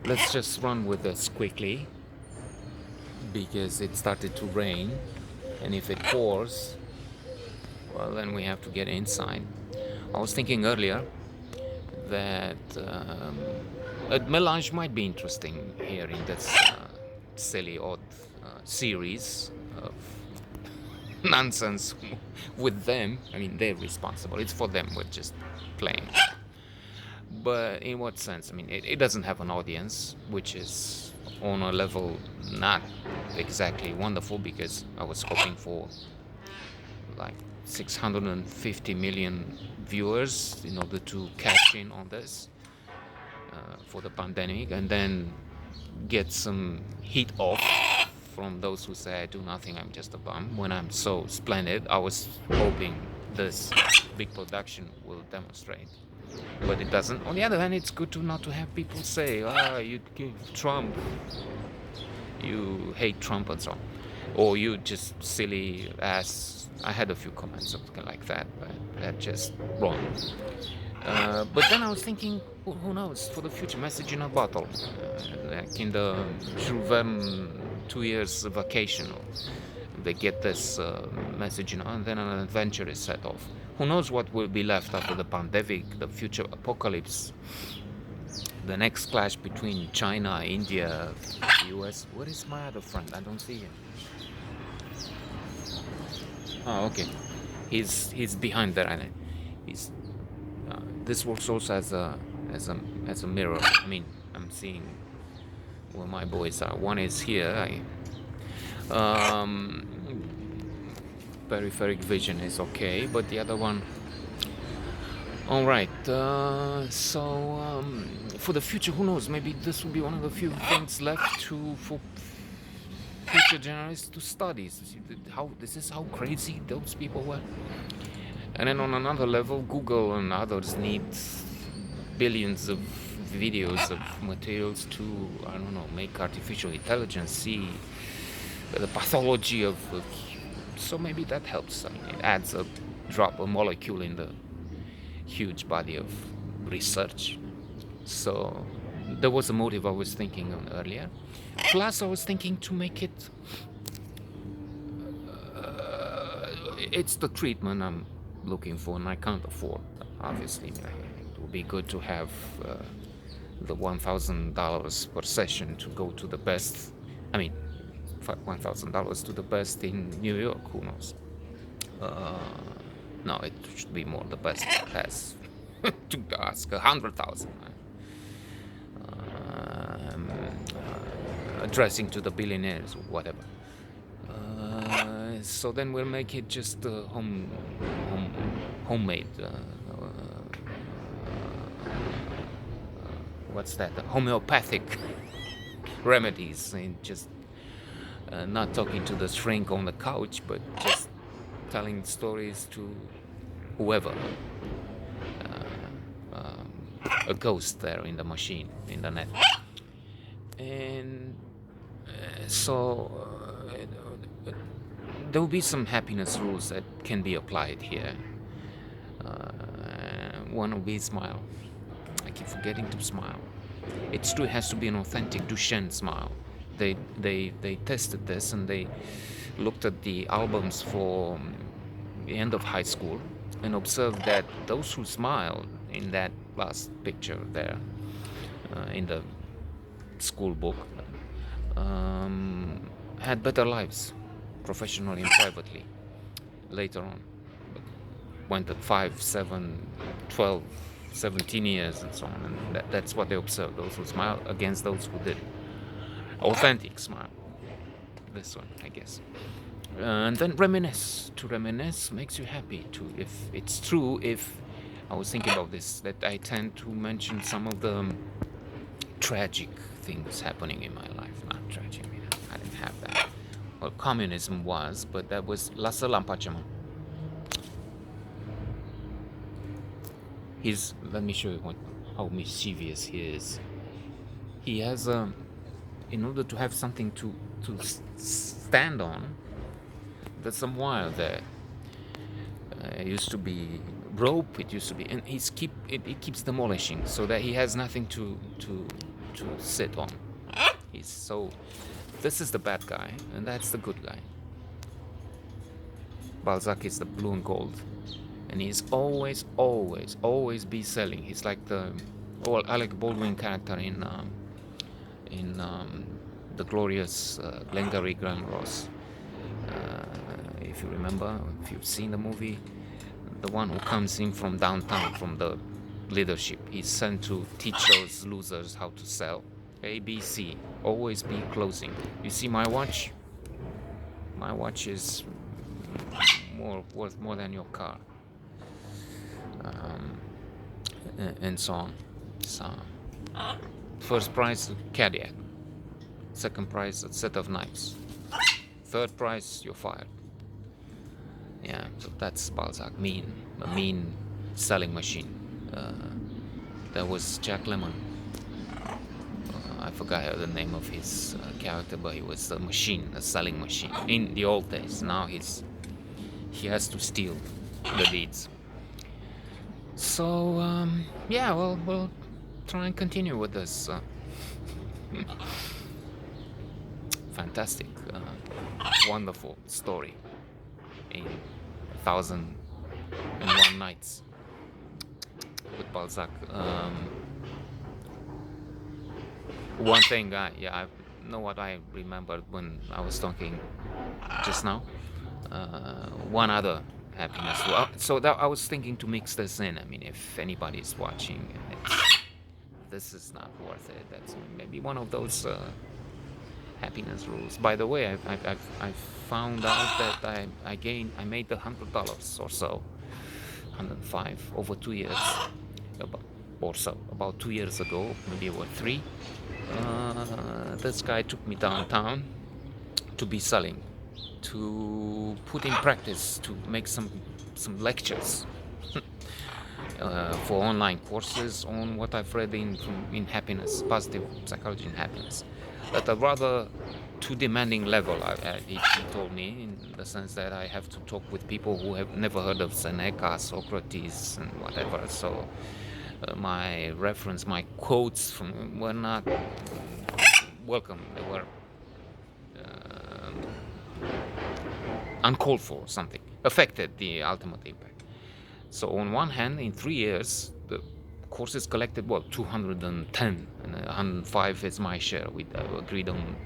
let's just run with this quickly because it started to rain, and if it pours, well, then we have to get inside. I was thinking earlier that a melange might be interesting here in this silly, odd series of nonsense with them. I mean, they're responsible. It's for them. We're just playing. But in what sense? I mean, it doesn't have an audience, which is on a level not exactly wonderful because I was hoping for like 650 million viewers in order to cash in on this for the pandemic and then get some heat off from those who say I do nothing, I'm just a bum, when I'm so splendid. I was hoping this big production will demonstrate, but it doesn't. On the other hand, it's good to not to have people say, you give Trump, you hate Trump and so on, or you just silly ass. I had a few comments something like that, but they're just wrong. But then I was thinking, who knows, for the future, message in a bottle, like in the Jules Verne 2 years vacation. They get this message, and then an adventure is set off. Who knows what will be left after the pandemic, the future apocalypse, the next clash between China, India, US. Where is my other friend? I don't see him. Oh, okay. He's behind there. And he's this works also as a mirror. I mean, I'm seeing where my boys are. One is here. Um, Peripheric vision is okay, but the other one. All right. For the future, who knows? Maybe this will be one of the few things left for future generations to study. How this is how crazy those people were. And then on another level, Google and others need billions of videos of materials to, I don't know, make artificial intelligence see the pathology of so maybe that helps. I mean, it adds a molecule in the huge body of research. So there was a motive I was thinking on earlier. Plus, I was thinking to make it. It's the treatment I'm looking for, and I can't afford. Obviously, it would be good to have the $1,000 per session to go to the best. I mean, $1,000 to the best in New York. Who knows? No, it should be more the best has to ask 100,000. Addressing to the billionaires or whatever. So then we'll make it just homemade. What's that? Homeopathic remedies, and just not talking to the shrink on the couch, but just telling stories to whoever. A ghost there in the machine, in the net. And so there will be some happiness rules that can be applied here. One will be smile. I keep forgetting to smile. It's true, it has to be an authentic Duchenne smile. They tested this and they looked at the albums for the end of high school and observed that those who smiled in that last picture there in the school book had better lives, professionally and privately, later on. Went at 5, 7, 12, 17 years and so on. And that's what they observed, those who smile against those who did. Authentic smile. This one, I guess. And then reminisce. To reminisce makes you happy. If it's true, if I was thinking about this, that I tend to mention some of the tragic things happening in my life. Not tragic, I didn't have that. Well, communism was, but that was lasă lampa ce mă. Let me show you how mischievous he is. He has in order to have something to stand on, there's some wire there. It used to be rope. It used to be, and it keeps demolishing, so that he has nothing to to sit on. He's so. This is the bad guy, and that's the good guy. Balzac is the blue and gold, and he's always be selling. He's like the Alec Baldwin character in the glorious Glengarry Glen Ross. If you remember, if you've seen the movie, the one who comes in from downtown, from the leadership, he's sent to teach those losers how to sell. ABC, always be closing. You see my watch? My watch is worth more than your car, and so on. So, first prize Cadillac, second prize a set of knives, third prize you're fired. Yeah, so that's Balzac, a mean selling machine. There was Jack Lemmon. I forgot the name of his character, but he was a machine, a selling machine in the old days. Now he has to steal the leads. So yeah, well, we'll try and continue with this fantastic, wonderful story in 1001 Nights with Balzac. One thing, I know what I remembered when I was talking just now. One other happiness. So that I was thinking to mix this in. I mean, if anybody's watching, this is not worth it. That's maybe one of those happiness rules. By the way, I found out that I made $100 or so, 105 over 2 years, about 2 years ago, maybe over 3. This guy took me downtown to be selling, to put in practice, to make some lectures for online courses on what I've read in happiness, positive psychology and happiness, at a rather too demanding level. He told me, in the sense that I have to talk with people who have never heard of Seneca, Socrates, and whatever. So my quotes were not welcome. They were uncalled for. Something affected the ultimate impact. So on one hand, in 3 years, the courses collected 210, and 105 is my share. We agreed on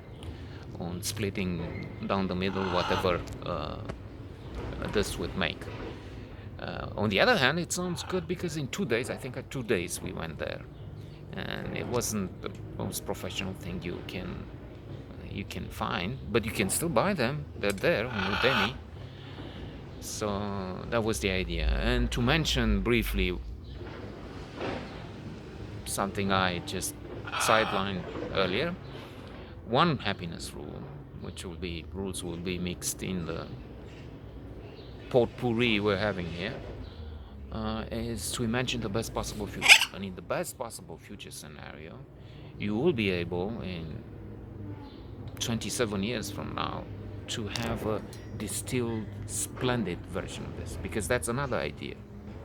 splitting down the middle whatever this would make. On the other hand, it sounds good because in 2 days, I think at 2 days we went there, and it wasn't the most professional thing you can find, but you can still buy them. They're there on Udemy. So that was the idea. And to mention briefly something I just sidelined earlier, one happiness rule, rules will be mixed in the potpourri we're having here, is to imagine the best possible future. And in the best possible future scenario, you will be able, in 27 years from now, to have a distilled, splendid version of this, because that's another idea.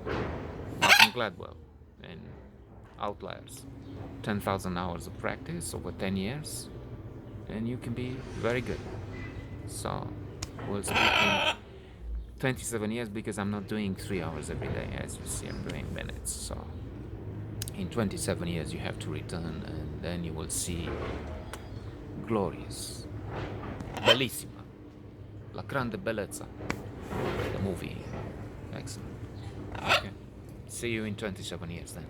Malcolm Gladwell and Outliers, 10,000 hours of practice over 10 years, and you can be very good. So we'll speak in 27 years, because I'm not doing 3 hours every day. As you see, I'm doing minutes. So in 27 years you have to return, and then you will see glorious, bellissima, La Grande Bellezza, the movie. Excellent. Okay. See you in 27 years then.